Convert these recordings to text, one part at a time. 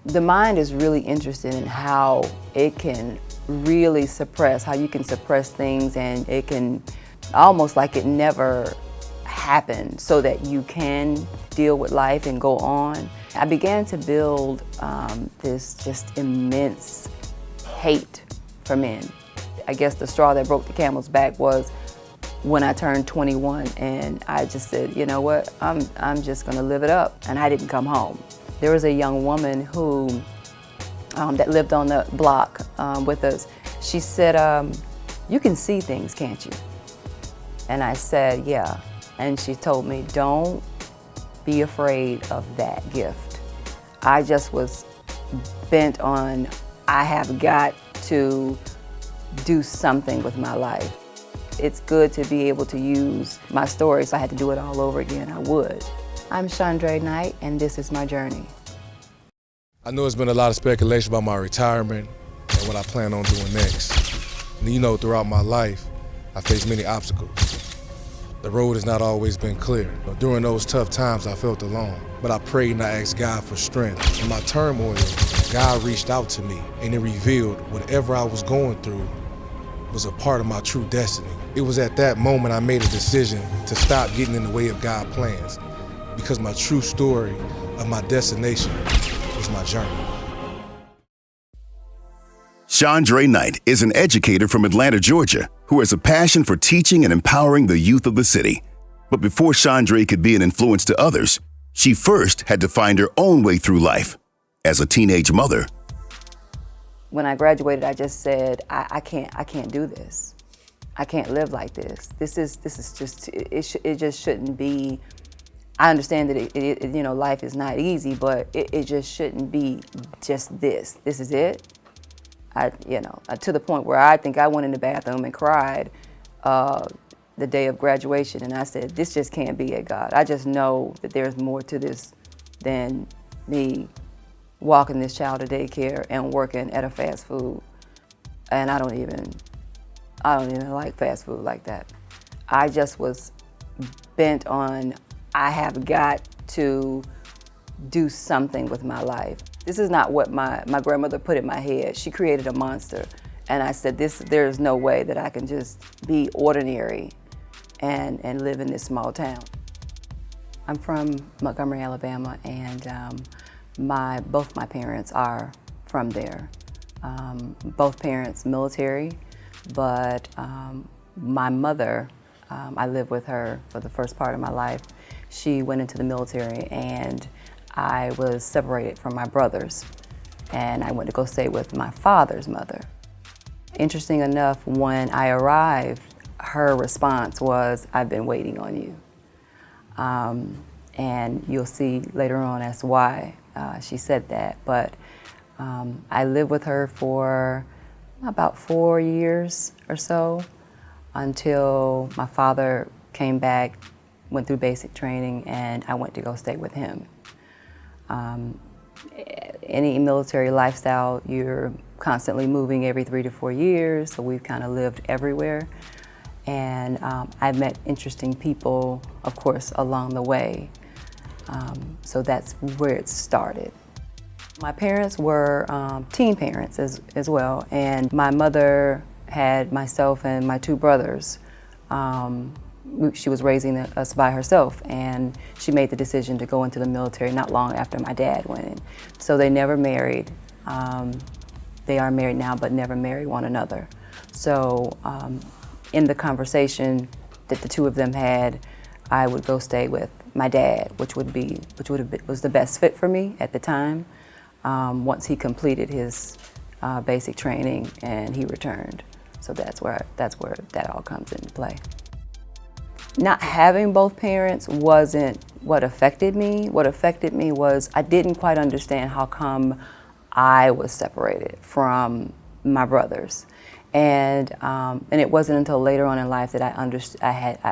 The mind is really interested in how it can really suppress, how you can suppress things and it can almost like it never happened so that you can deal with life and go on. I began to build this just immense hate for men. I guess the straw that broke the camel's back was when I turned 21 and I just said, you know what, I'm just gonna live it up, and I didn't come home. There was a young woman who that lived on the block with us. She said, you can see things, can't you? And I said, yeah. And she told me, don't be afraid of that gift. I just was bent on, I have got to do something with my life. It's good to be able to use my story, so I had to do it all over again, I would. I'm Shondrae Knight, and this is my journey. I know there's been a lot of speculation about my retirement and what I plan on doing next. And you know, throughout my life, I faced many obstacles. The road has not always been clear. During those tough times, I felt alone. But I prayed and I asked God for strength. In my turmoil, God reached out to me and He revealed whatever I was going through was a part of my true destiny. It was at that moment I made a decision to stop getting in the way of God's plans, because my true story of my destination was my journey. Shondrae Knight is an educator from Atlanta, Georgia, who has a passion for teaching and empowering the youth of the city. But before Shondrae could be an influence to others, she first had to find her own way through life. As a teenage mother, when I graduated, I just said, I can't do this. I can't live like this. This is just, it just shouldn't be. I understand that life is not easy, but it just shouldn't be just this. This is it. To the point where I think I went in the bathroom and cried the day of graduation, and I said, this just can't be it, God. I just know that there's more to this than me walking this child to daycare and working at a fast food. And I don't even like fast food like that. I just was bent on, I have got to do something with my life. This is not what my grandmother put in my head. She created a monster. And I said, there's no way that I can just be ordinary and live in this small town. I'm from Montgomery, Alabama, and both my parents are from there. Both parents military, but my mother, I lived with her for the first part of my life. She went into the military, and I was separated from my brothers, and I went to go stay with my father's mother. Interesting enough, when I arrived, her response was, I've been waiting on you. And you'll see later on as to why she said that. But I lived with her for about 4 years or so until my father came back, went through basic training, and I went to go stay with him. Any military lifestyle, you're constantly moving every 3 to 4 years, so we've kind of lived everywhere. And I met interesting people, of course, along the way. So that's where it started. My parents were teen parents as well, and my mother had myself and my 2 brothers. She was raising us by herself, and she made the decision to go into the military not long after my dad went in. So they never married. They are married now, but never married one another. So in the conversation that the 2 of them had, I would go stay with my dad, which was the best fit for me at the time. Once he completed his basic training and he returned, so that's where that all comes into play. Not having both parents wasn't what affected me. What affected me was I didn't quite understand how come I was separated from my brothers. And it wasn't until later on in life that I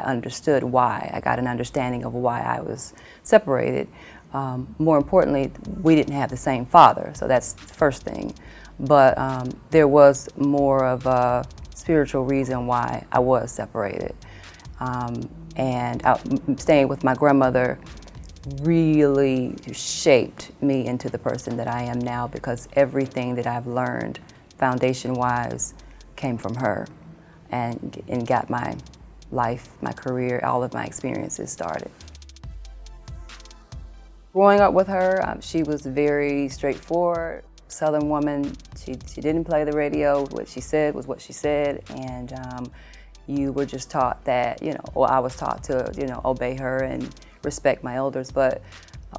understood why. I got an understanding of why I was separated. More importantly, we didn't have the same father, so that's the first thing. But there was more of a spiritual reason why I was separated. And staying with my grandmother really shaped me into the person that I am now, because everything that I've learned foundation-wise came from her and got my life, my career, all of my experiences started. Growing up with her, she was very straightforward, Southern woman. She didn't play the radio. What she said was what she said, and you were just taught that, or I was taught to, obey her and respect my elders. But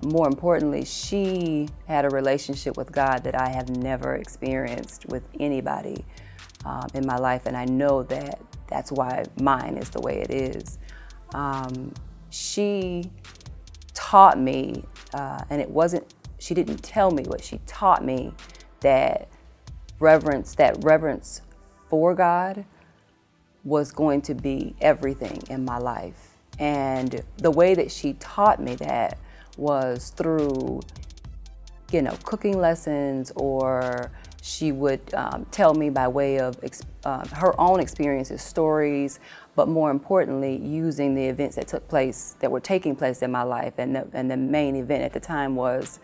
more importantly, she had a relationship with God that I have never experienced with anybody in my life, and I know that that's why mine is the way it is. She taught me, and she didn't tell me, but she taught me that reverence for God was going to be everything in my life. And the way that she taught me that was through, cooking lessons, or she would tell me by way of her own experiences, stories, but more importantly, using the events that were taking place in my life. And the main event at the time was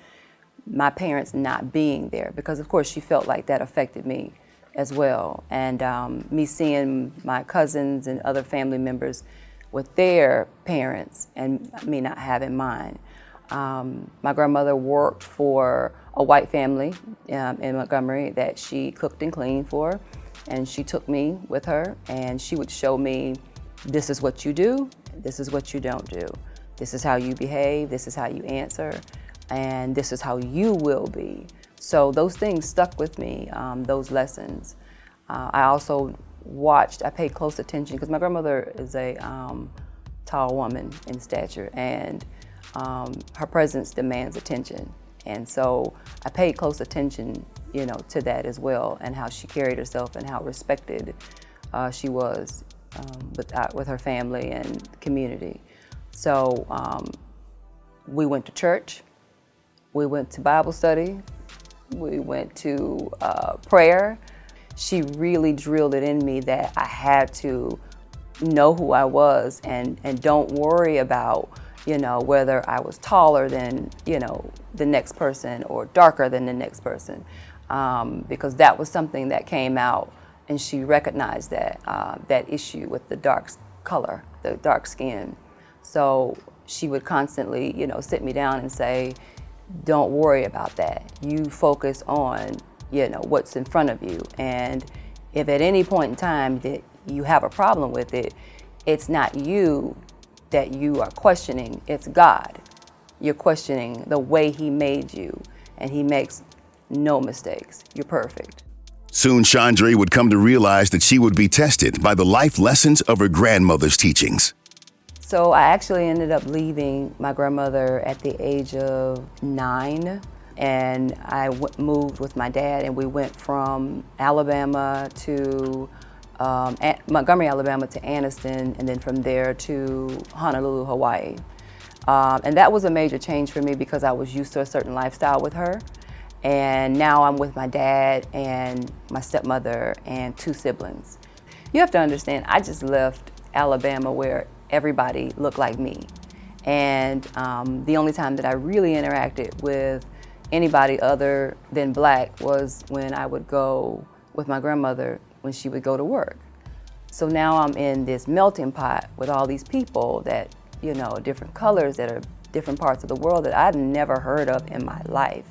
my parents not being there, because of course she felt like that affected me as well. And me seeing my cousins and other family members with their parents and me not having mine. My grandmother worked for a white family in Montgomery that she cooked and cleaned for, and she took me with her, and she would show me, this is what you do, this is what you don't do. This is how you behave, this is how you answer, and this is how you will be. So those things stuck with me, those lessons. I also I paid close attention, because my grandmother is a tall woman in stature, and her presence demands attention. And so I paid close attention, to that as well, and how she carried herself and how respected she was with her family and community. So we went to church, we went to Bible study, we went to prayer. She really drilled it in me that I had to know who I was and don't worry about, whether I was taller than, the next person or darker than the next person, because that was something that came out, and she recognized that issue with the dark color, the dark skin. So she would constantly, sit me down and say, don't worry about that. You focus on, what's in front of you. And if at any point in time that you have a problem with it, it's not you that you are questioning, it's God. You're questioning the way He made you, and He makes no mistakes. You're perfect. Soon, Shondrae would come to realize that she would be tested by the life lessons of her grandmother's teachings. So I actually ended up leaving my grandmother at the age of 9, and I moved with my dad, and we went from Alabama to Montgomery, Alabama to Anniston, and then from there to Honolulu, Hawaii. And that was a major change for me, because I was used to a certain lifestyle with her. And now I'm with my dad and my stepmother and 2 siblings. You have to understand, I just left Alabama where everybody looked like me. And the only time that I really interacted with anybody other than Black was when I would go with my grandmother when she would go to work. So now I'm in this melting pot with all these people that, different colors, that are different parts of the world that I've never heard of in my life.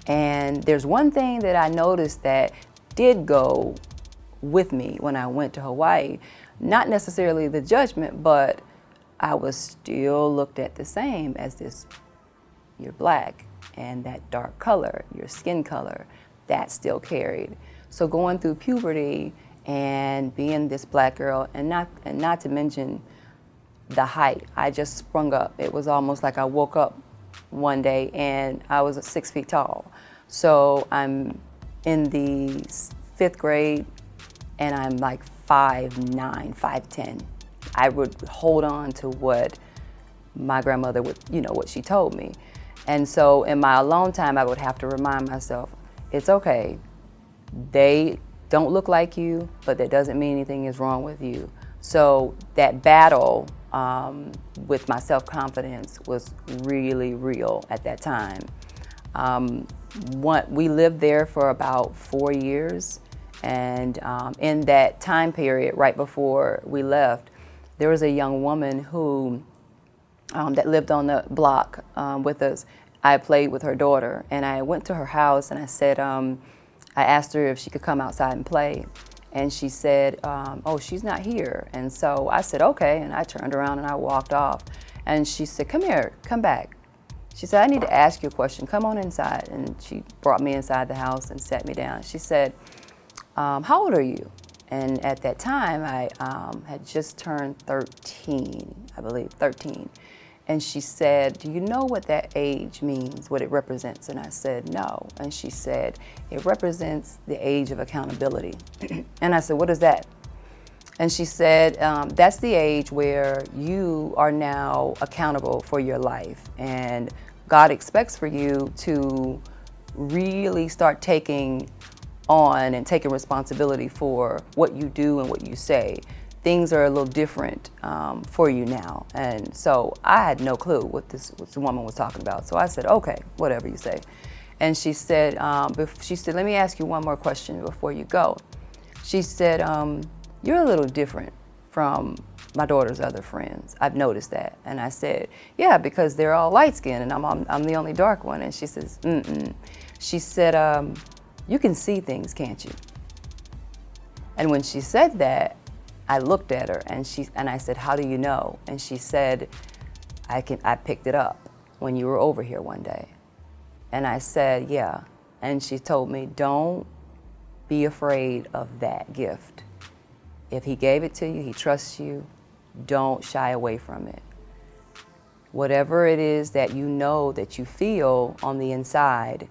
And there's one thing that I noticed that did go with me when I went to Hawaii, not necessarily the judgment, but I was still looked at the same as this, you're Black, and that dark color, your skin color, that still carried. So going through puberty and being this Black girl, and not to mention the height, I just sprung up. It was almost like I woke up one day and I was 6 feet tall. So I'm in the 5th grade, and I'm like 5'9", 5'10". I would hold on to what my grandmother would, what she told me. And so in my alone time, I would have to remind myself, it's okay. They don't look like you, but that doesn't mean anything is wrong with you. So that battle with my self-confidence was really real at that time. We lived there for about 4 years, and in that time period, right before we left, there was a young woman who that lived on the block with us. I played with her daughter, and I went to her house, and I said, I asked her if she could come outside and play, and she said, oh, she's not here. And so I said, okay, and I turned around and I walked off, and she said, come here, come back. She said, I need to ask you a question, come on inside. And she brought me inside the house and sat me down. She said, how old are you? And at that time, I had just turned 13, I believe, 13. And she said, do you know what that age means, what it represents? And I said, no. And she said, it represents the age of accountability. And I said, what is that? And she said, that's the age where you are now accountable for your life. And God expects for you to really start taking on and taking responsibility for what you do and what you say. Things are a little different for you now. And so I had no clue what this woman was talking about. So I said, okay, whatever you say. And she said, let me ask you one more question before you go. She said, you're a little different from my daughter's other friends. I've noticed that. And I said, yeah, because they're all light-skinned and I'm the only dark one. And she says, mm-mm. She said, you can see things, can't you? And when she said that, I looked at her and I said, how do you know? And she said, I picked it up when you were over here one day. And I said, yeah. And she told me, don't be afraid of that gift. If he gave it to you, he trusts you, don't shy away from it. Whatever it is that you know that you feel on the inside,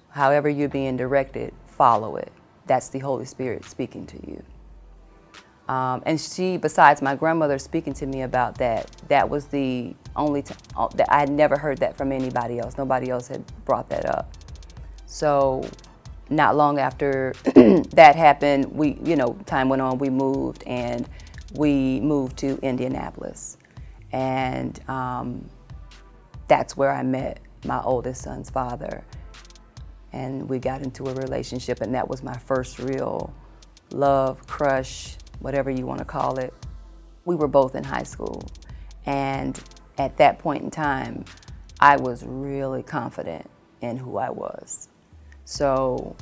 however you're being directed, follow it. That's the Holy Spirit speaking to you. And she, besides my grandmother speaking to me about that, that was the only time that I had never heard that from anybody else. Nobody else had brought that up. So not long after that happened, time went on, we moved to Indianapolis. And that's where I met my oldest son's father. And we got into a relationship, and that was my first real love, crush, whatever you want to call it. We were both in high school, and at that point in time, I was really confident in who I was. So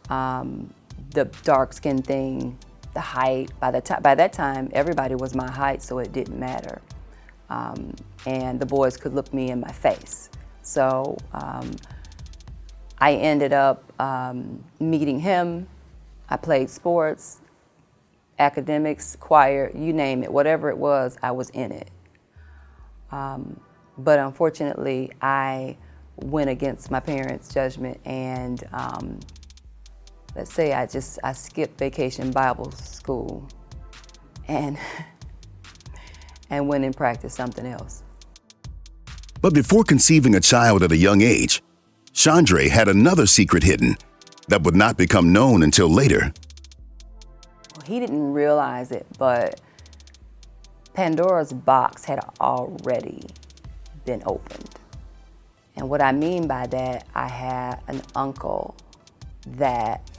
the dark skin thing, the height, by that time, everybody was my height, so it didn't matter. And the boys could look me in my face. So I ended up meeting him. I played sports, academics, choir, you name it, whatever it was, I was in it. But unfortunately, I went against my parents' judgment, and let's say I skipped vacation Bible school and went and practiced something else. But before conceiving a child at a young age, Shondrae had another secret hidden that would not become known until later. He didn't realize it, but Pandora's box had already been opened. And what I mean by that, I had an uncle that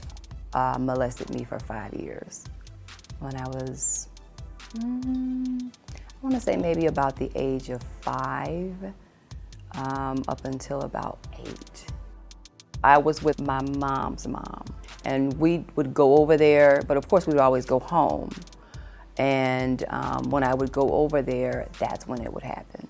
molested me for 5 years. When I was, I want to say maybe about the age of 5, up until about 8. I was with my mom's mom, and we would go over there, but of course we would always go home. And when I would go over there, that's when it would happen.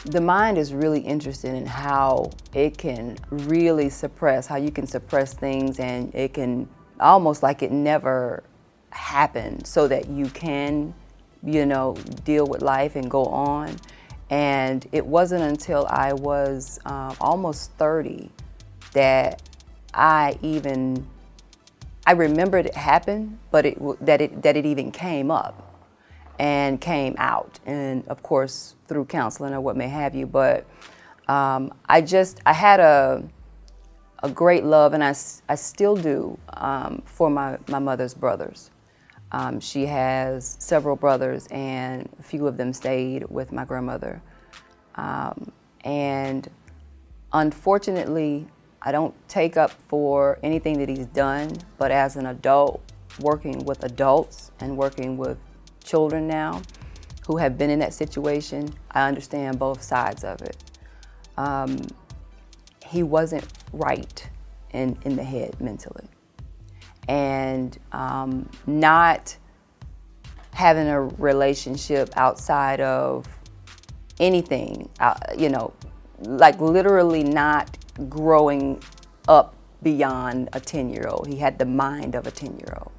The mind is really interested in how it can really suppress, how you can suppress things, and it can almost like it never happened, so that you can, deal with life and go on. And it wasn't until I was almost 30 that I remembered it happened, but that it even came up and came out, and of course through counseling or what may have you. But I had a great love, and I still do, for my mother's brothers. She has several brothers, and a few of them stayed with my grandmother. And unfortunately, I don't take up for anything that he's done, but as an adult, working with adults and working with children now who have been in that situation, I understand both sides of it. He wasn't right in the head mentally. And not having a relationship outside of anything, like literally not growing up beyond a 10-year-old. He had the mind of a 10-year-old.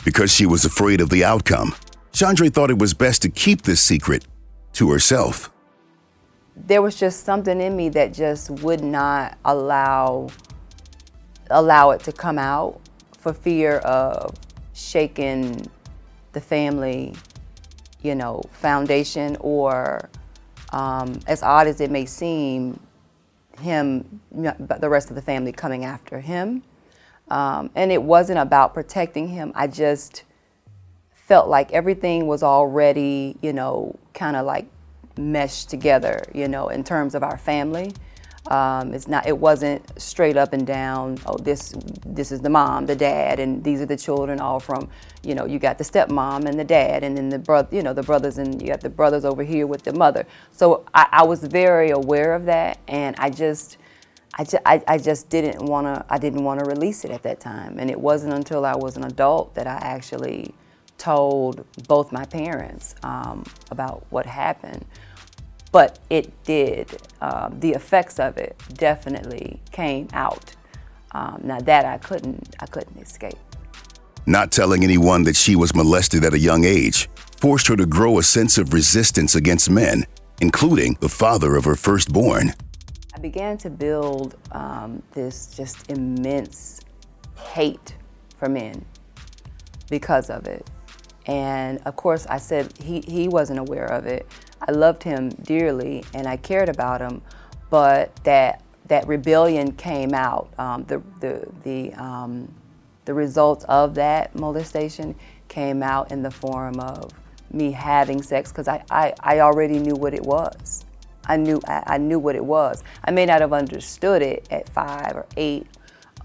Because she was afraid of the outcome, Shondrae thought it was best to keep this secret to herself. There was just something in me that just would not allow it to come out for fear of shaking the family, foundation, or as odd as it may seem, the rest of the family coming after him. And it wasn't about protecting him. I just felt like everything was already, kind of like meshed together, in terms of our family. It wasn't straight up and down, oh, this is the mom, the dad, and these are the children, all from, you got the stepmom and the dad, and then the brothers, and you got the brothers over here with the mother. So I was very aware of that, and I didn't want to release it at that time. And it wasn't until I was an adult that I actually told both my parents about what happened. But it did. The effects of it definitely came out. Now that I couldn't escape. Not telling anyone that she was molested at a young age forced her to grow a sense of resistance against men, including the father of her firstborn. I began to build this just immense hate for men because of it. And of course, I said he wasn't aware of it. I loved him dearly and I cared about him, but that rebellion came out. The results of that molestation came out in the form of me having sex, because I already knew what it was. I knew what it was. I may not have understood it at 5 or 8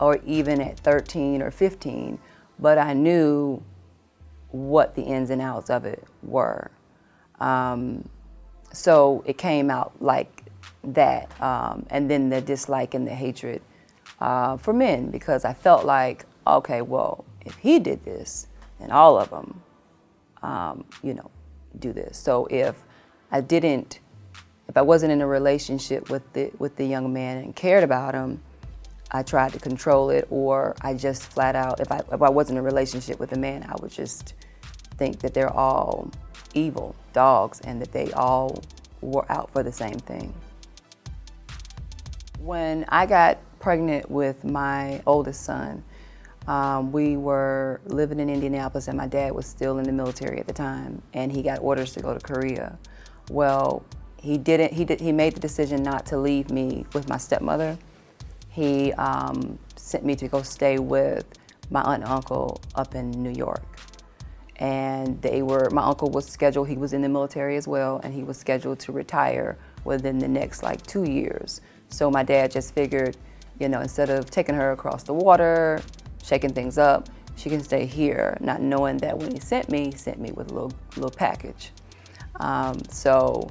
or even at 13 or 15, but I knew what the ins and outs of it were. So it came out like that. And then the dislike and the hatred for men, because I felt like, okay, well, if he did this, then all of them, do this. So if I wasn't in a relationship with the young man and cared about him, I tried to control it, or I just flat out, if I wasn't in a relationship with a man, I would just think that they're all evil dogs and that they all were out for the same thing. When I got pregnant with my oldest son, we were living in Indianapolis and my dad was still in the military at the time, and he got orders to go to Korea. Well, he made the decision not to leave me with my stepmother. He sent me to go stay with my aunt and uncle up in New York. And my uncle was scheduled, he was in the military as well, and he was scheduled to retire within the next 2 years. So my dad just figured, instead of taking her across the water, shaking things up, she can stay here, not knowing that when he sent me with a little package. So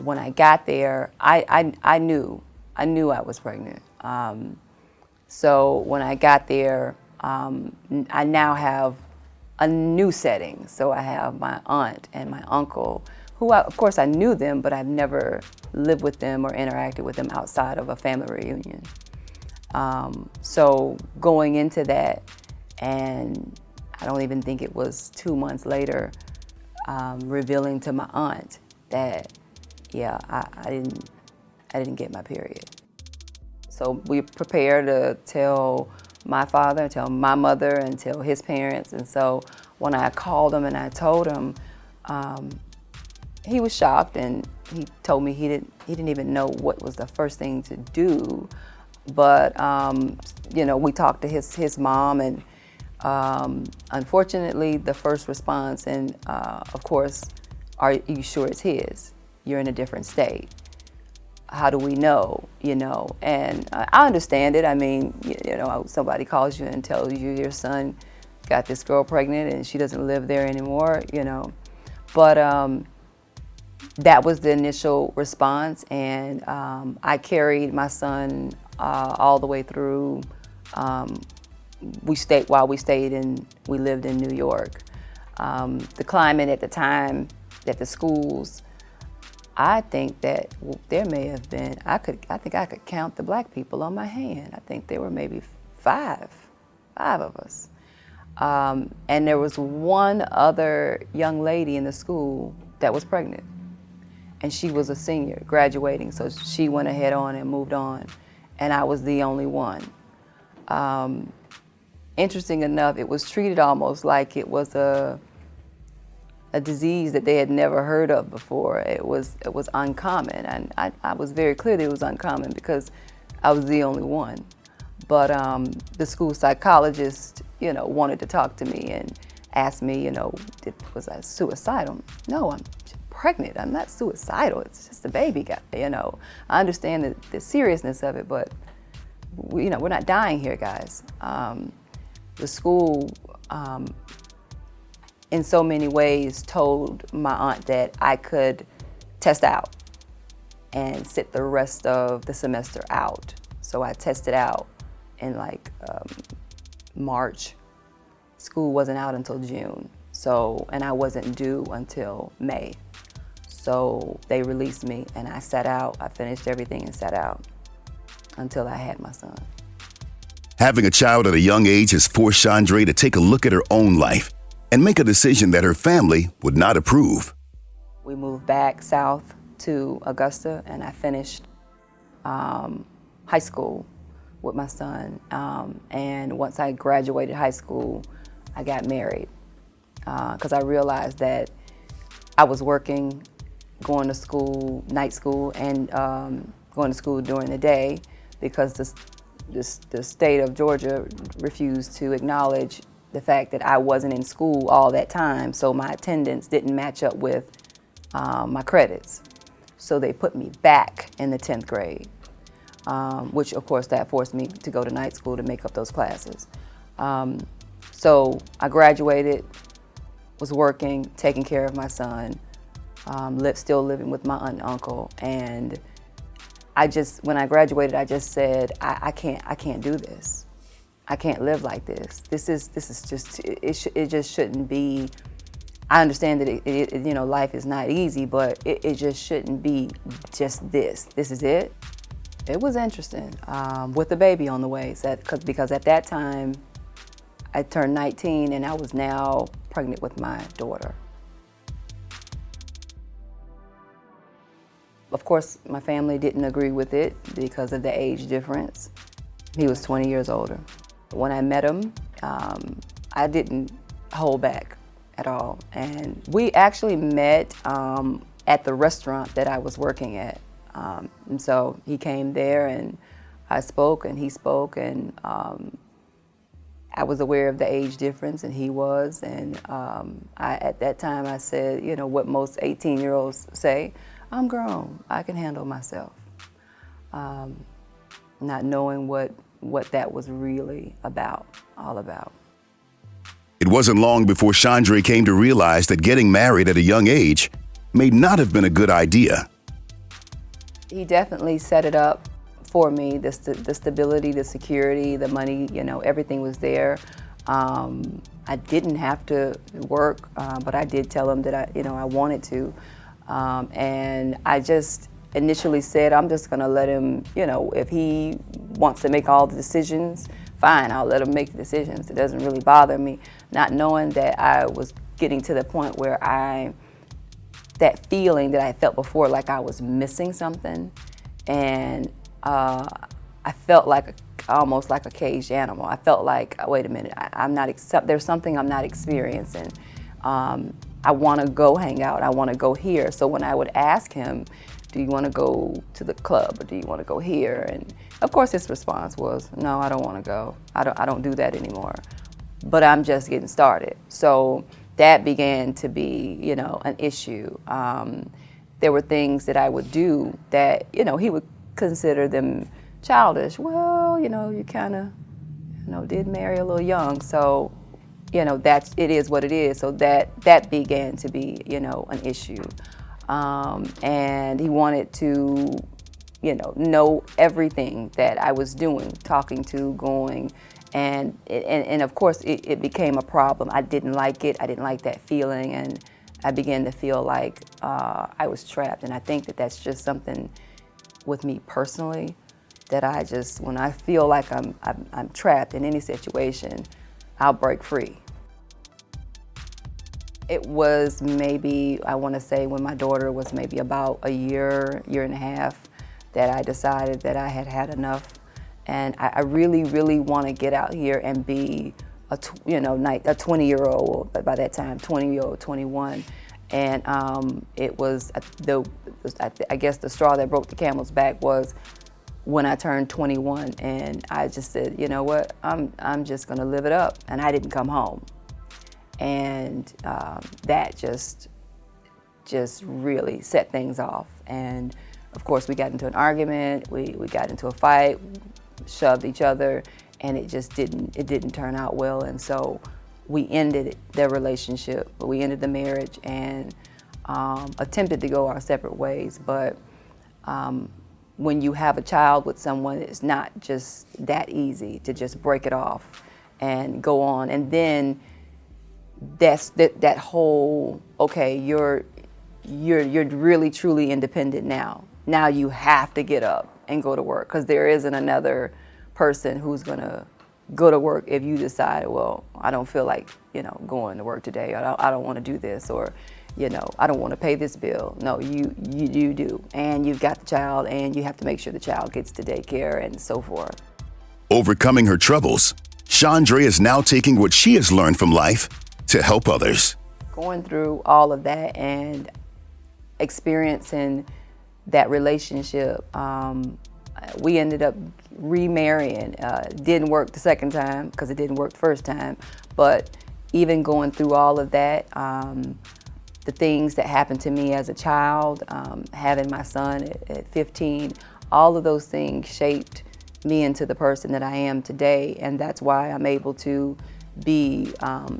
when I got there, I knew I was pregnant. So when I got there, I now have a new setting. So I have my aunt and my uncle, who of course I knew them, but I've never lived with them or interacted with them outside of a family reunion. So going into that, and I don't even think it was 2 months later, revealing to my aunt that, yeah, I didn't get my period. So we prepared to tell my father, tell my mother, and tell his parents. And so when I called him and I told him, he was shocked, and he told me he didn't even know what was the first thing to do. But we talked to his mom, and Unfortunately, the first response, and of course, are you sure it's his? You're in a different state. How do we know, And I understand it. I mean, somebody calls you and tells you your son got this girl pregnant and she doesn't live there anymore, But that was the initial response, and I carried my son all the way through. We lived in New York. The climate at the time, at the schools, I think that there may have been, I think I could count the black people on my hand. I think there were maybe five of us. And there was one other young lady in the school that was pregnant. And she was a senior, graduating, so she went ahead on and moved on. And I was the only one. Interesting enough, it was treated almost like it was a disease that they had never heard of before. It was uncommon, and I was very clear that it was uncommon because I was the only one. But the school psychologist, wanted to talk to me and asked me, was I suicidal? No, I'm pregnant. I'm not suicidal. It's just a baby guy. I understand the seriousness of it, but we're not dying here, guys. The school, in so many ways, told my aunt that I could test out and sit the rest of the semester out. So I tested out in March. School wasn't out until June. And I wasn't due until May. So they released me and I sat out. I finished everything and sat out until I had my son. Having a child at a young age has forced Shondrae to take a look at her own life and make a decision that her family would not approve. We moved back south to Augusta, and I finished high school with my son. And once I graduated high school, I got married because I realized that I was working, going to school, night school, and going to school during the day because the state of Georgia refused to acknowledge the fact that I wasn't in school all that time, so my attendance didn't match up with my credits. So they put me back in the 10th grade, which of course that forced me to go to night school to make up those classes. So I graduated, was working, taking care of my son, still living with my aunt and uncle, and when I graduated, I just said, I can't do this. I can't live like this. This is just, it just shouldn't be. I understand that life is not easy, but it just shouldn't be just this. This is it. It was interesting with the baby on the way, because at that time, I turned 19 and I was now pregnant with my daughter. Of course, my family didn't agree with it because of the age difference. He was 20 years older. When I met him, I didn't hold back at all. And we actually met at the restaurant that I was working at. And so he came there and I spoke and he spoke, and I was aware of the age difference and he was. And at that time I said, what most 18-year-olds say, I'm grown, I can handle myself. Not knowing what that was really all about. It wasn't long before Shondrae came to realize that getting married at a young age may not have been a good idea. He definitely set it up for me, the stability, the security, the money, everything was there. I didn't have to work, but I did tell him that I wanted to. And I just initially said, I'm just gonna let him, if he wants to make all the decisions, fine, I'll let him make the decisions. It doesn't really bother me, not knowing that I was getting to the point where that feeling that I felt before, like I was missing something, and I felt almost like a caged animal. I felt like, wait a minute, there's something I'm not experiencing. I want to go hang out. I want to go here. So when I would ask him, do you want to go to the club or do you want to go here? And of course his response was, no, I don't want to go. I don't do that anymore. but I'm just getting started. So that began to be, you know, an issue. There were things that I would do that, you know, he would consider them childish. Well, you know, you kind of, you know, did marry a little young, so, you know, it is what it is. So that began to be, you know, an issue. And he wanted to, you know everything that I was doing, talking to, going, and of course it became a problem. I didn't like it. I didn't like that feeling, and I began to feel like I was trapped. And I think that that's just something with me personally, that I just, when I feel like I'm trapped in any situation, I'll break free. It was maybe, I want to say, when my daughter was maybe about a year and a half, that I decided that I had had enough, and I really, really want to get out here and be a 20-year-old. By that time, 20-year-old, 21, and it was I guess the straw that broke the camel's back was when I turned 21, and I just said, you know what, I'm just gonna live it up, and I didn't come home, and that just really set things off. And of course, we got into an argument, we got into a fight, shoved each other, and it didn't turn out well. And so we ended the relationship, we ended the marriage, and attempted to go our separate ways. But when you have a child with someone, it's not just that easy to just break it off and go on. And then that whole, okay, you're really truly independent now. Now you have to get up and go to work, because there isn't another person who's gonna go to work if you decide, well, I don't feel like, you know, going to work today, or I don't want to do this, or, you know, I don't want to pay this bill. No, you do, and you've got the child, and you have to make sure the child gets to daycare and so forth. Overcoming her troubles, Shondrae is now taking what she has learned from life to help others. Going through all of that and experiencing that relationship, we ended up remarrying. Didn't work the second time because it didn't work the first time, but even going through all of that, the things that happened to me as a child, having my son at 15, all of those things shaped me into the person that I am today, and that's why I'm able to be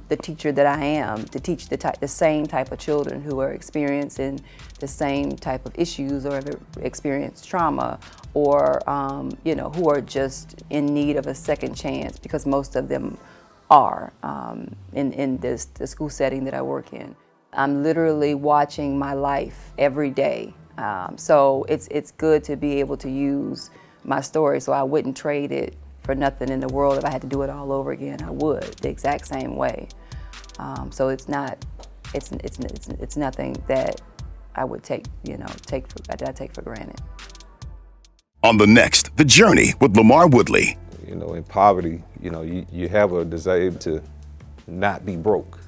the teacher that I am, to teach the same type of children who are experiencing the same type of issues, or have experienced trauma, or you know, who are just in need of a second chance, because most of them are in the school setting that I work in. I'm literally watching my life every day, so it's good to be able to use my story, so I wouldn't trade it for nothing in the world. If I had to do it all over again, I would, the exact same way. So it's nothing that I would take for granted. On the next, The Journey with LaMarr Woodley. You know, in poverty, you know, you have a desire to not be broke.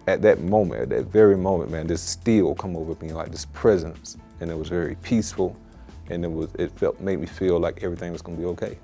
At that moment, at that very moment, man, this still come over me, like this presence, and it was very peaceful, and it made me feel like everything was gonna be okay.